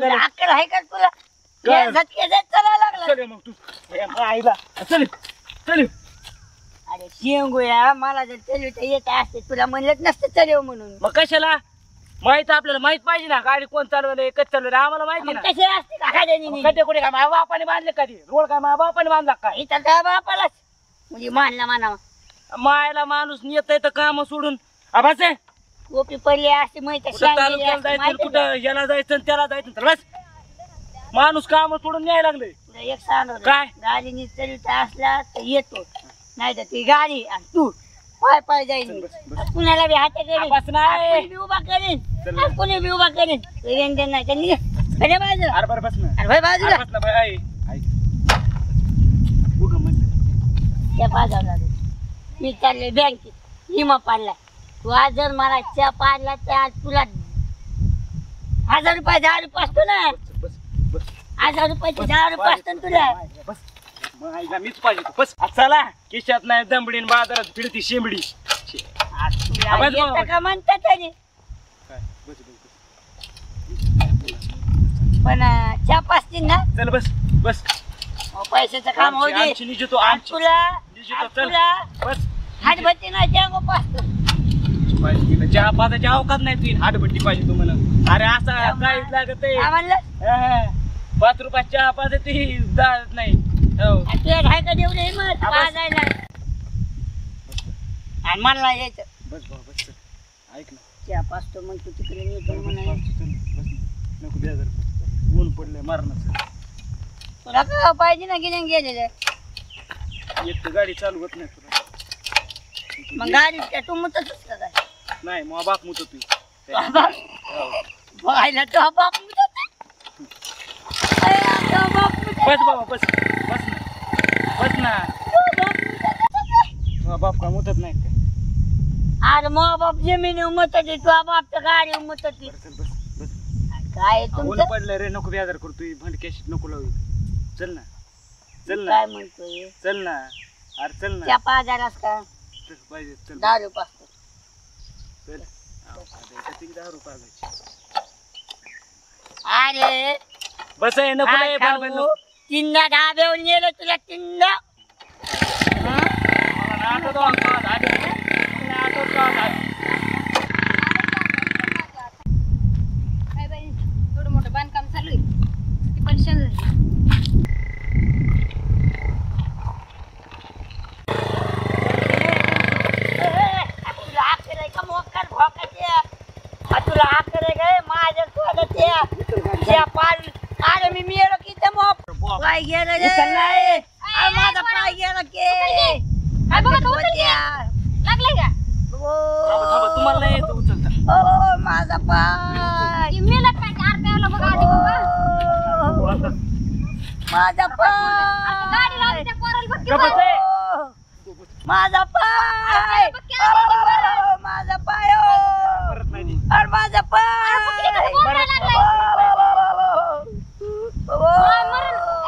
झालं अक्कल आहे का तुला काय? झटके देत चालायला लागला चल मग तू आईला चल चल अरे शेंगुया मला जर चलविता येत असते तुला म्हणलंच नसतं चलव म्हणून मग कशाला माहित आपल्याला माहित पाहिजे ना गाडी कोण चालवलंय कच चालवलंय आम्हाला माहिती मग ना कसे असते का खाद्याने कधी कुठे काय माझ्या बापाने बांधले कधी रोड काय माझ्या बापाने बांधला काय इथं त्या बापालाच म्हणजे मानला मानावा मायला माणूस येत तर काम सोडून आबाच आहे गोपी पडली असते माहिती कुठं तालुक्याला जायचं कुठं याला जायचं आणि त्याला जायचं तर बस माणूस काम सोडून न्यायला लागले तुला एक सांगतो काय? गाडीने चलविता असला तर येतो नाही तर ती गाडी आणि तू पाय पाय जाईल कुणाला बी हात बस नाही. करेन बी उभा करेन आणि कुणी बी उभा करेन रेंजन नाही त्यांनी खऱ्या बाजूला अरे बरं बस ना अरे भाई बाजूला अरे बस ना बाई ऐक उगा म्हणलं त्या बाजूला मी चालले बँकेत विमा पाडला तू आज जर मला च्या पाडला त्या तुला 1000 रुपये 10 रुपये असतो ना बस बस 1000 रुपयाचे 10 रुपये असतो ना तुला बस मग आईला मीच पाहिजे तू बस आ, चला किशात नाही दमडीन बाजारात फिरती शेंबडी आज तुला आवाज येतं बाबा. का म्हणतात तरी काय बस बस पण च्या पाचतील ना चल बस बस पैशाचं काम होऊ दे आमची निजतो आज आमची तुला निजतो आज चल तुला बस हातभट्टी ना जांगो पाचतो पाहिजे चहा पाजाची अवकाश नाही तुझी हाटभट्टी पाहिजे तुम्हाला अरे असं काहीच लागत काय म्हणलं 5 रुपयात चहा पाजा ती जात नाही हो तुला आहे का देऊ नये मग पाजायला आणि मला यायचं बस बाबा बस चल ऐक ना च्या पाचतो मग तू तिकडे येतो बस म्हणायचं बस नको बेजार ऊन पडलंय मारणाचं तुला का पाहिजे ना गिरण गेलेलं एक तर गाडी चालू होत नाही तुला मग गाडी त्या तू मुतच का काय नाही मग बाप मुत तू पाहिला तो बाप मुतत तो बाप मुतत बस बाबा बस बस ना बस ना तुझा बाप का मुतत नाही काय अरे मग बाप जमीन उमत तू बाप तर गाडी उमत बरं चल बस बस काय ऊन तुमचं पडलंय रे नको बेजार करतोय भंड कॅशिट नको लावू चल ना चल ना काय म्हणतोय चल ना अरे चल ना त्या पाजारास का चल पाहिजे चल 10 रुपये असतो चल किती 10 रुपये आलायचे अरे बस आहे नको काय लय खाऊ? भानगड नको. तीनदा ढाब्यावर नेलं तुला तीनदा मला ना आठवतो अंका, आधी. मला आठवतो अंका. काय बाई थोडं मोठं बांधकाम चालू आहे किती परेशान झाली तुला आखर आहे का मोकार भोकाच्या तुला आखर आहे काय माझ्या त्या पाल अरे मी मेलो की ते मोप पाय गेलं रे अरे माझा पाय गेला की काय बघा तो उचलत्या. लागलाय का थांबा, थांबा, तुम्हाला नाही येत उचलता ओ माझा पाय ती मेला काय आरपीएला बघा आधी बघा माझा आता गाडी पाय लावली त्या पोराला बघ की गप्प बाई. बस. माझा पाय बघ की आधी बघ. माझा पाय परत नाही अरे माझा पाय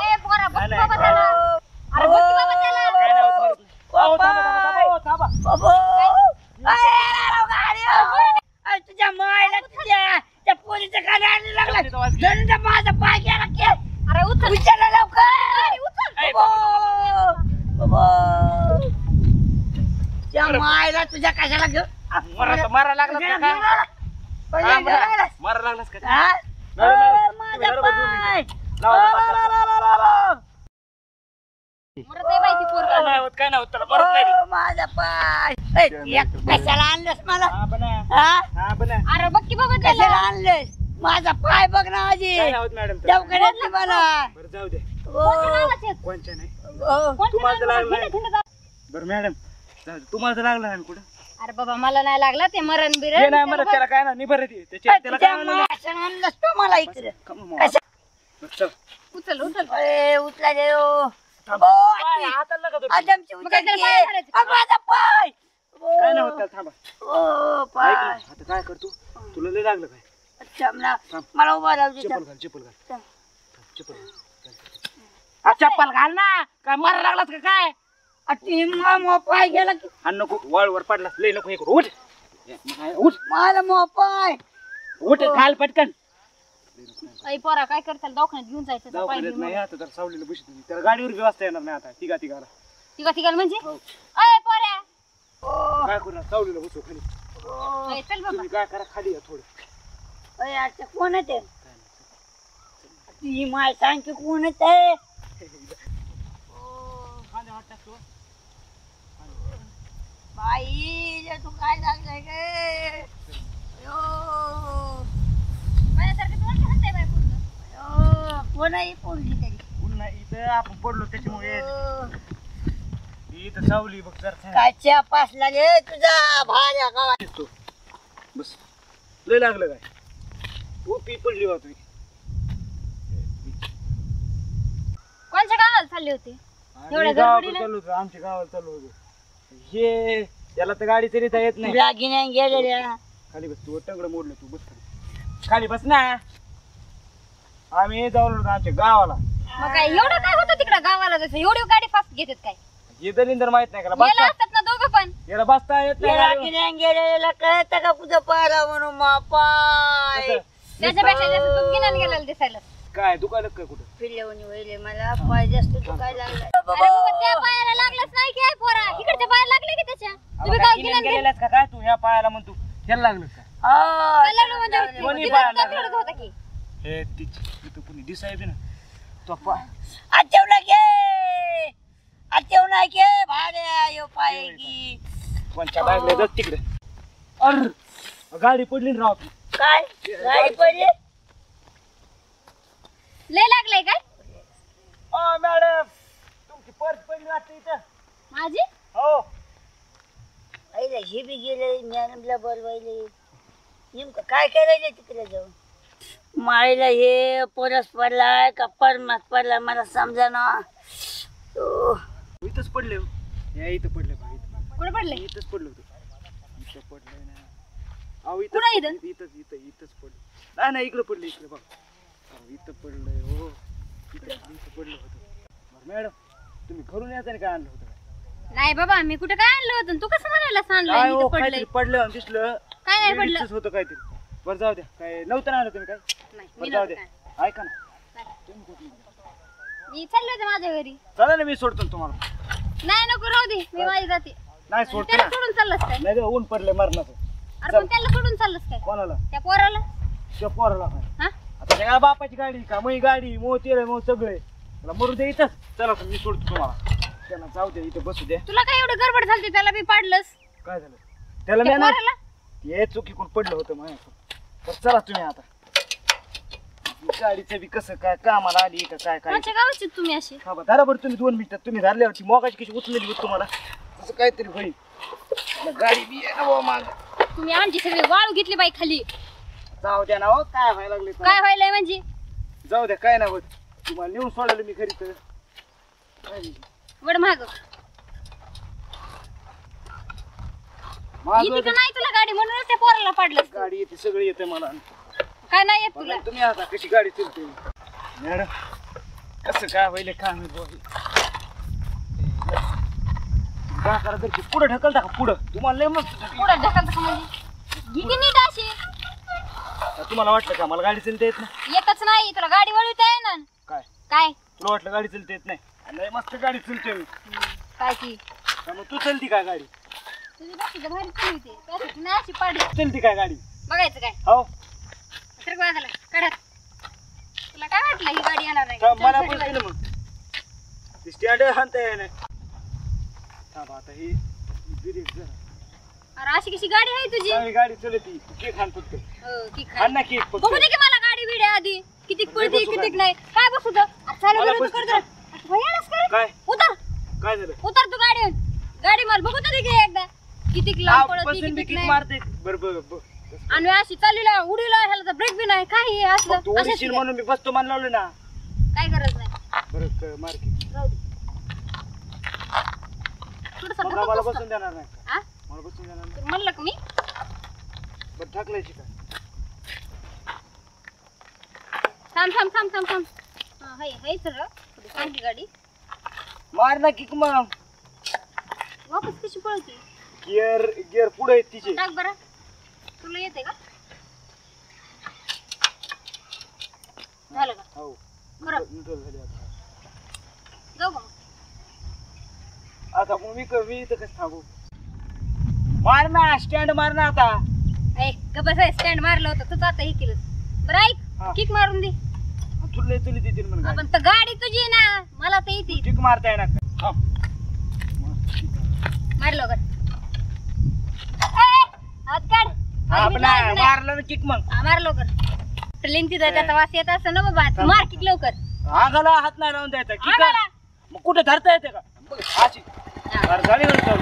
ए पोरा बघ की बाबा त्याला अरे बघ की बाबा त्याला काय नाही होत, परत नाही. अहो, थांबा, थांबा, थांबा, थांबा. तुझ्या मायला त्या पोलीच्या कानाला लागला धरून माझा पाय गेला की अरे उचल विचारला लवकर गाडी उचल ऐ, त्या मायला तुझ्या कशाला घेऊन मारा लागलास का काय? हा, मारा लागलास का काय? माझा पाय मरत आहे बाई ती पोरं. काय नाही होत, काय नाही होत, त्याला परत नाही देत. माझा पाय कशाला आणलंस मला हा, बना. हा हा, बना. अरे बघ की बाबा त्याला कशाला आणलंस माझा पाय बघ ना आजी काय नाही होत, मॅडम, त्याला. दवाखान्यात नी मला बरं, जाऊ दे कोणत्या नावाचे? कोणच्या नाही ओ, तुम्हाला तर लागलं हिंडत हिंडत जा. बरं मॅडम जाऊ दे. तुम्हाला तर लागलं नाही कुठं अरे बाबा मला नाही लागला ते मरण ते बिरण नाही म्हणत त्याला काय नाही बरं ते त्याला तुझ्या काय म्हणलं माशानं आणलंस तू मला इकडे नाही. चल उचल उचल अरे उचला दे ओ. थांब. ओ, पाय, आजी. हाताला नका धरू. आदमची मग काय उचल त्याला घे. पाय धरायचे? अरे माझा पाय ओ, काय नाही होत त्याला थांबा ओ ऐक पाय ना, आता काय करतो तुला लय लागलं काय अच्छा मला थांब. मला उभा राहू दे चप्पल घाल चप्पल घाल थांब. चप्पल घाल चप्पल घाल ना काय मारा लागलास का काय अति मग पाय गेला की आणि नको वाळवर पडला लय नको हे करू उठ उठ मला मग पाय उठ घाल पटकन अय पोरा काय करताल दवाखान्यात घेऊन जायचं त्या पाय दवाखान्यात नाही आता तर सावलीला बसत त्याला गाडीवर बी वाजता येणार नाही आता तिघाला तिघा म्हणजे हो. अय पोऱ्या काय करणार सावलीला बसू खाली अय, चल बाबा तुम्ही काय करा खाली या थोडं अरे आता कोण आहे ते ती माय सांग की कोण आहे ते खाली हात टाकतो बाई ले तू काय लागलंय गे माझ्यासारखं तुम्हाला हात आहे बाय पूर्ण कोण आहे पोरगी तरी पुन्हा इथं आपण पडलो त्याच्यामुळे इथं सावली बघ जरा काय च्या पासला रे तुझा भाऱ्या गावात दिसतो बस लय लागलं काय टोपी पडली बा तुम्ही कोणच्या गावाला चालले होते एवढ्या गावाकडे गडबडीनं? चालू होतं आमच्या गावाला चालू होतो हे त्याला तर गाडी चरिता येत नाही तुला गिन्यान गेलेल्या खाली बस तू टंगड मोडलं तू बस खाली बस ना आम्ही जाऊन होतो आमच्या गावाला मग काय एवढं काय होतं तिकडं गावाला जसं एवढी गाडी फास्ट घेतात काय हे दलिंदर माहित नाही का गेला बसता असतात ना दोघं पण याला बसता येत नाही तुला गाडीवर. गिन्यान गेलेला कळतं का कुठं पारा म्हणून मापाय कसं? त्याच्यापेक्षा जास्त तू गिनान गेलेला दिसायला काय दुखायला काय कुठं पिल्लेवणी वहिले मला पाय जास्त दुखायला लागला अरे बाबा त्या पायाला लागलंच नाही की पोरा इकडच्या पायाला लागले की त्याच्या तुम्ही काय गिनान गेले गेलेलास का काय तू ह्या पायाला म्हणतो ह्याला लागलं का काय लागलं म्हणजे कोणी तिथं पायाला तुला लागलं? तिकडंच होता की हे तिथं कुणी दिसाय बी ना तो पाय आठवला घे आठवला घे भाड्या यो पाय की कोणच्या लागले जात तिकडे अर गाडी पडली ना राव आपली. काय गाडी पडली लय लागलंय काय मॅडम तुमची पर्स पडली वाटतं इथं माझी हो आईला हे बी गेले मॅडमला बोलवायले नेमकं काय करायचं तिकडे जाऊन माईला हे परस पडलाय का परमात पडलाय मला समजा ना इथंच पडले हो. हे इथं पडले बा इथं कुठे पडले इथंच पडलं होतं इथं पडलंय ना अहो कुठं इथं इथं? इथंच पडलं नाही नाही इकडं पडलं इकडे बघ अहो, इथं पडलंय हो इथं पडलं होतं बरं मॅडम तुम्ही घरून यायचं नाही काय आणलं होतं काय नाही बाबा मी कुठे काय आणलं होतं तू कसं म्हणायला काय सांगलं हो इथं पडलंय काहीतरी पडलं आणि दिसलं काय नाही पडलं लेडीजचंच होतं काहीतरी बरं जाऊ द्या काय नव्हतं ना आणलं तुम्ही काय नाही बरं मी जाऊ नव्हतं द्या काय. ऐका ना तुम्ही कुठून गेला? मी चालले होते माझ्या घरी चला ना मी सोडतो ना तुम्हाला नाही नको राहू दे मी माझी जाते नाही सोडतो त्याला ना सोडून चाललंस काय नाही ऊन पडलंय मरणाचं अरे पण त्याला सोडून चाललंस काय कोणाला त्या पोराला त्या पोराला काय हा आता त्या बापाची गाडी का मग गाडी मोती मग सगळे त्याला मरू दे इथंच चला तर मी सोडतो तुम्हाला त्यांना जाऊ दे इथं बसू द्या तुला काय एवढं गडबड झाली त्याला मी पाडलंस काय झालं त्याला त्या मी नाही पोराला हे चुकीकून पडलं होतं माझ्याकडून तर चला तुम्ही आता गाडीचं बी कसं काय कामाला आली का काय काय कोणच्या गावाचे तुम्ही असे हा बा धरा बरं तुम्ही 2 मिनिटात तुम्ही धरल्यावरची मोगाची कशी उचलली होती तुम्हाला असं काहीतरी होईल मला गाडी बी आहे ना बुवा मागं. तुम्ही आमची सगळी वाळू घेतली बाई खाली जाऊ द्या ना हो काय व्हायला लागले काय व्हायलंय म्हणजे जाऊ द्या काय नाही होत तुम्हाला नेऊन सोडायला मी घरी तर काय नाही. वड महाग माझं येते का नाही तुला गाडी म्हणून त्या पोराला पाडलंस तू. गाडी येते सगळं येते मला काय नाही येत तुला बघा तुम्ही आता कशी गाडी चालते मॅडम कसं काय होईल काय माहित बाबा जर पुढं ढकलता का पुढं तुम्हाला लय मस्त ढकल. पुढं ढकलतं का म्हणजे घे की नीट अशी तुम्हाला वाटलं का मला गाडी चालते येत नाही येतच नाही तुला गाडी वळवता आहे ना काय काय तुला वाटलं गाडी चालते येत नाही लय मस्त गाडी चालते मी काय की मग तू चलती काय गाडी तुझी बाकीच्या भारी चालली होती त्यासाठी नाही अशी पाडली चलती काय गाडी बघायचं काय हो तर बाजूला काढत तुला काय वाटलं ही गाडी येणार नाही का चल, मला चल, पण चल. केलं मग ती स्टँड हाणता येणार थांब आता ही ब्रेक जरा अरे अशी कशी गाडी आहे तुझी चांगली गाडी चलती केक हाण फक्त हो, की हाण खाय. ना केक फक्त बघू दे की मला गाडी बिडी आधी कितीक बरं, पळती बसू कितीक काय? नाही काय बसू तर चालू मला कर बसू कर काय? तर भयानच कर काय उतर काय झालं उतर तू गाडी गाडी मार बघू तरी की एकदा कितीक लांब पळती बसून बी कितीक किक नाही मारते बरोबर आणि अशी चाललीला उडीला ह्याला तर ब्रेक बी नाही काही असलं तू अशाच ओढीशील काय? म्हणून मी बसतो मान लावलं ना काय गरज नाही बरं मार की राहू दे थोडंसं मग मला ढकलतोस का? बसून देणार नाही का? हा? मला बसून देणार नाही तर म्हणलं का मी बरं ठाकलायची काय थांब थांब थांब थांब थांब हा हाय हाय सर थोडी चांगली गाडी मार ना किक मग वापस कशी पळते गिअर पुढे आहेत तिचे टाक बरं तुला येते का झालं का हो खरं? न्यूट्रल झाली आता. जाऊ का मग? आता मग मी इथं कसं थांबू? मार ना स्टँड मार ना आता. ऐ कबस स्टँड मारलं होतं तूच आता हे केलं बरं हा. ऐक किक मारून दे तुला देतील म्हणून गाडी. आपण तर गाडी तुझी आहे ना मला तर येते किक मारता येणार का? थांब. मार लवकर हात काढ आपण मारलं ना किक मग. मार लवकर लिंक त्याचा वास येत असं ना बाबा मार किक लवकर अंगाला हात नाही लावून द्यायचा किक. अंगाला? मग कुठे धरता येते का? बघ, अशी. हा. अरे झाली म्हणून चालू.